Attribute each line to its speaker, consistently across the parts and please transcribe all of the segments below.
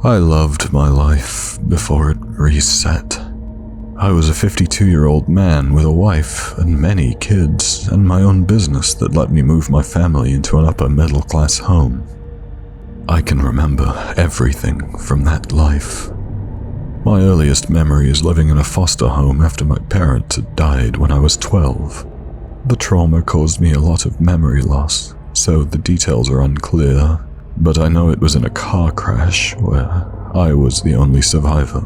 Speaker 1: I loved my life before it reset. I was a 52-year-old man with a wife and many kids and my own business that let me move my family into an upper middle class home. I can remember everything from that life. My earliest memory is living in a foster home after my parents had died when I was 12. The trauma caused me a lot of memory loss, so the details are unclear, but I know it was in a car crash where I was the only survivor.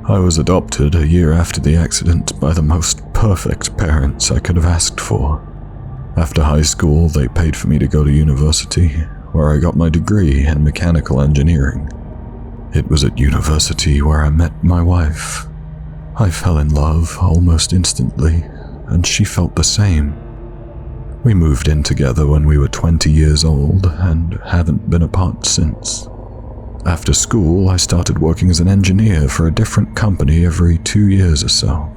Speaker 1: I was adopted a year after the accident by the most perfect parents I could have asked for. After high school, they paid for me to go to university, where I got my degree in mechanical engineering. It was at university where I met my wife. I fell in love almost instantly, and she felt the same. We moved in together when we were 20 years old and haven't been apart since. After school, I started working as an engineer for a different company every 2 years or so.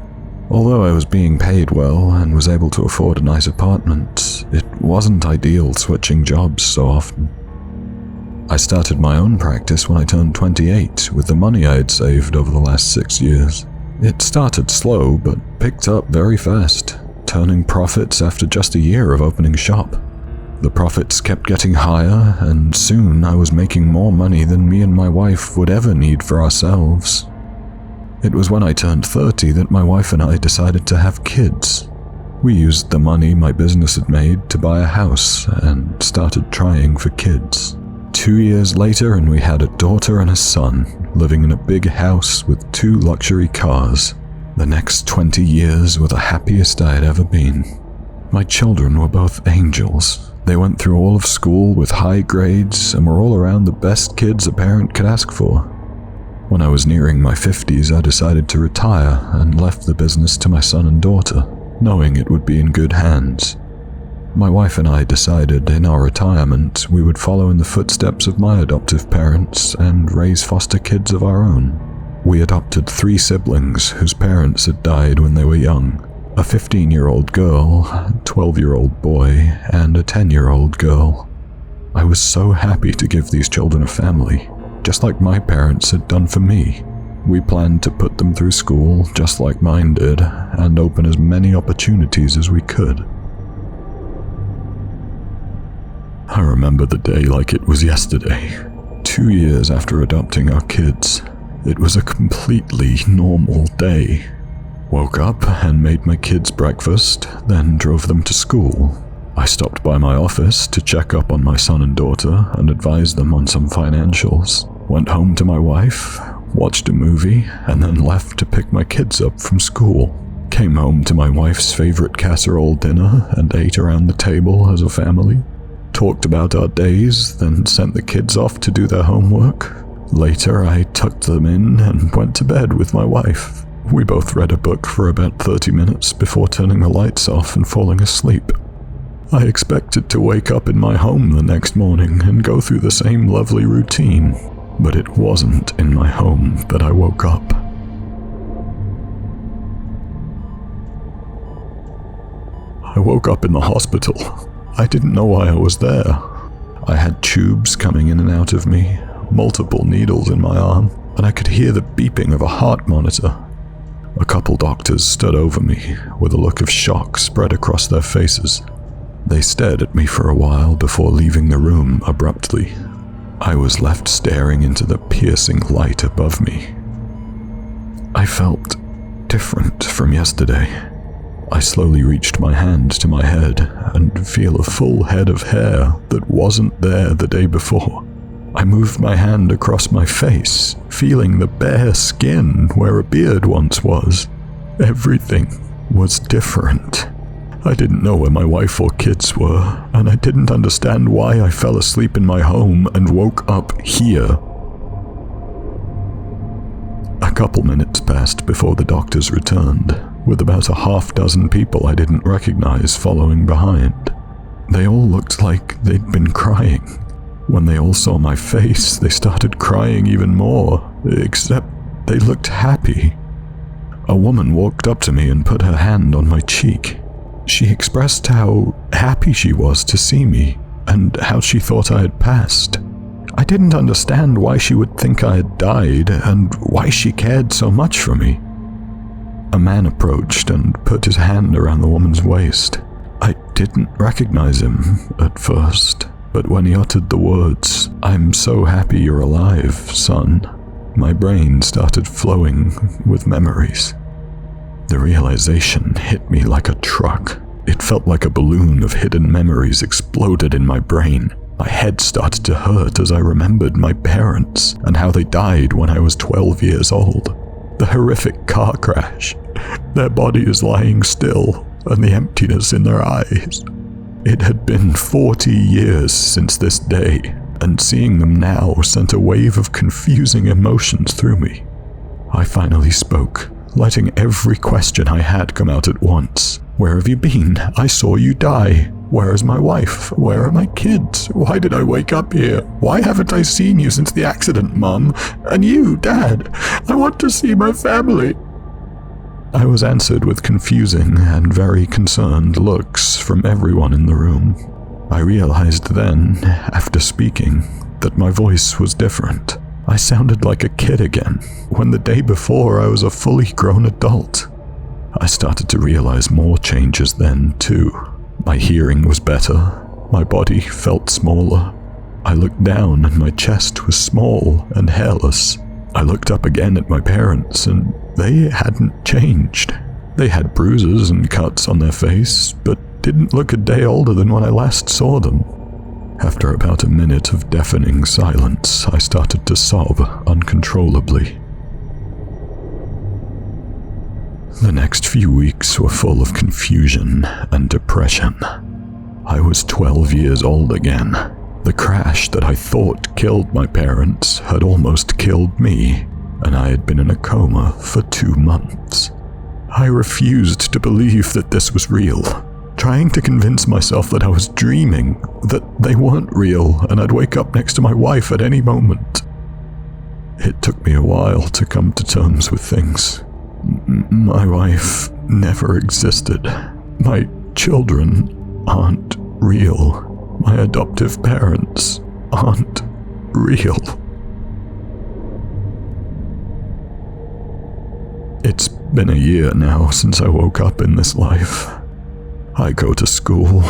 Speaker 1: Although I was being paid well and was able to afford a nice apartment, it wasn't ideal switching jobs so often. I started my own practice when I turned 28 with the money I had saved over the last 6 years. It started slow but picked up very fast, turning profits after just a year of opening shop. The profits kept getting higher, and soon I was making more money than me and my wife would ever need for ourselves. It was when I turned 30 that my wife and I decided to have kids. We used the money my business had made to buy a house and started trying for kids. 2 years later, and we had a daughter and a son, living in a big house with 2 luxury cars. The next 20 years were the happiest I had ever been. My children were both angels. They went through all of school with high grades and were all around the best kids a parent could ask for. When I was nearing my 50s, I decided to retire and left the business to my son and daughter, knowing it would be in good hands. My wife and I decided in our retirement we would follow in the footsteps of my adoptive parents and raise foster kids of our own. We adopted 3 siblings whose parents had died when they were young. A 15-year-old girl, a 12-year-old boy, and a 10-year-old girl. I was so happy to give these children a family, just like my parents had done for me. We planned to put them through school just like mine did, and open as many opportunities as we could. I remember the day like it was yesterday. 2 years after adopting our kids, it was a completely normal day. Woke up and made my kids breakfast, then drove them to school. I stopped by my office to check up on my son and daughter and advise them on some financials. Went home to my wife, watched a movie, and then left to pick my kids up from school. Came home to my wife's favorite casserole dinner and ate around the table as a family. Talked about our days, then sent the kids off to do their homework. Later, I tucked them in and went to bed with my wife. We both read a book for about 30 minutes before turning the lights off and falling asleep. I expected to wake up in my home the next morning and go through the same lovely routine, but it wasn't in my home that I woke up. I woke up in the hospital. I didn't know why I was there. I had tubes coming in and out of me, multiple needles in my arm, and I could hear the beeping of a heart monitor. A couple doctors stood over me with a look of shock spread across their faces. They stared at me for a while before leaving the room abruptly. I was left staring into the piercing light above me. I felt different from yesterday. I slowly reached my hand to my head and feel a full head of hair that wasn't there the day before. I moved my hand across my face, feeling the bare skin where a beard once was. Everything was different. I didn't know where my wife or kids were, and I didn't understand why I fell asleep in my home and woke up here. A couple minutes passed before the doctors returned, with about a half-dozen people I didn't recognize following behind. They all looked like they'd been crying. When they all saw my face, they started crying even more, except they looked happy. A woman walked up to me and put her hand on my cheek. She expressed how happy she was to see me, and how she thought I had passed. I didn't understand why she would think I had died and why she cared so much for me. A man approached and put his hand around the woman's waist. I didn't recognize him at first, but when he uttered the words, "I'm so happy you're alive, son," my brain started flowing with memories. The realization hit me like a truck. It felt like a balloon of hidden memories exploded in my brain. My head started to hurt as I remembered my parents and how they died when I was 12 years old. The horrific car crash, their bodies lying still, and the emptiness in their eyes. It had been 40 years since this day, and seeing them now sent a wave of confusing emotions through me. I finally spoke, letting every question I had come out at once. "Where have you been? I saw you die. Where is my wife? Where are my kids? Why did I wake up here? Why haven't I seen you since the accident, Mom? And you, Dad? I want to see my family." I was answered with confusing and very concerned looks from everyone in the room. I realized then, after speaking, that my voice was different. I sounded like a kid again, when the day before I was a fully grown adult. I started to realize more changes then, too. My hearing was better. My body felt smaller. I looked down and my chest was small and hairless. I looked up again at my parents and they hadn't changed. They had bruises and cuts on their face, but didn't look a day older than when I last saw them. After about a minute of deafening silence, I started to sob uncontrollably. The next few weeks were full of confusion and depression. I was 12 years old again. The crash that I thought killed my parents had almost killed me, and I had been in a coma for 2 months. I refused to believe that this was real, trying to convince myself that I was dreaming, that they weren't real, and I'd wake up next to my wife at any moment. It took me a while to come to terms with things. My wife never existed. My children aren't real. My adoptive parents aren't real. It's been a year now since I woke up in this life. I go to school,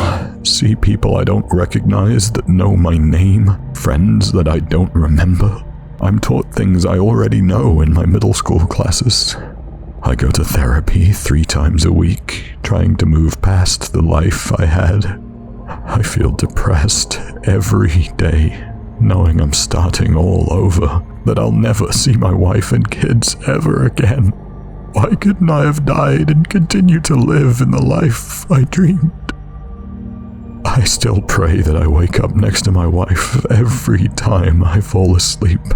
Speaker 1: see people I don't recognize that know my name, friends that I don't remember. I'm taught things I already know in my middle school classes. I go to therapy 3 times a week, trying to move past the life I had. I feel depressed every day, knowing I'm starting all over, that I'll never see my wife and kids ever again. Why couldn't I have died and continue to live in the life I dreamed? I still pray that I wake up next to my wife every time I fall asleep.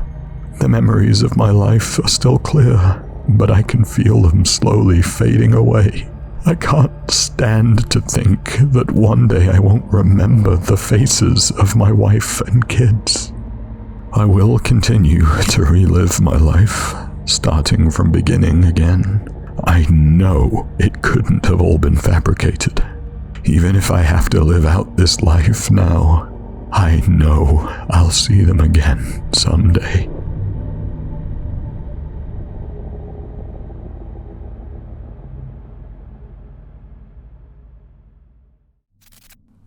Speaker 1: The memories of my life are still clear, but I can feel them slowly fading away. I can't stand to think that one day I won't remember the faces of my wife and kids. I will continue to relive my life, starting from beginning again. I know it couldn't have all been fabricated. Even if I have to live out this life now, I know I'll see them again someday.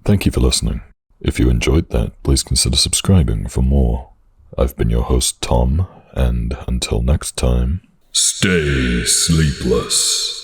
Speaker 1: Thank you for listening. If you enjoyed that, please consider subscribing for more. I've been your host, Tom, and until next time, stay sleepless.